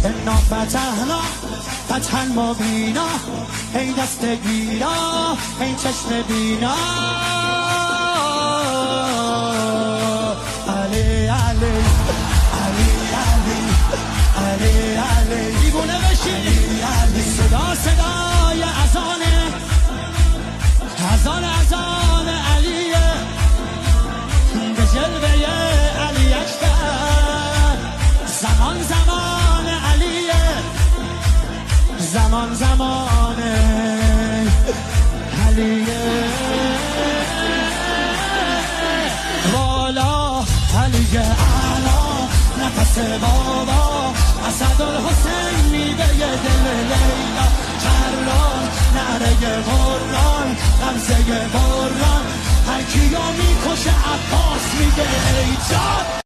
انا فتحنا فتحا مبینا، ای دست گیرا ای چشم بینا. علی علی علی علی علی علی دیوونه بشین. علی صدا صدای اذانه، اذان علیه، به جلوه علی اکبر. زمان زمان علیه، زمان زمان علیه. والا علیه اعلا نفس بابا، اسدالحسین میوه دل لیلا، کران نعره قرآن غمزه قرآن، هر کیو میکشه عباس میگه ای جان.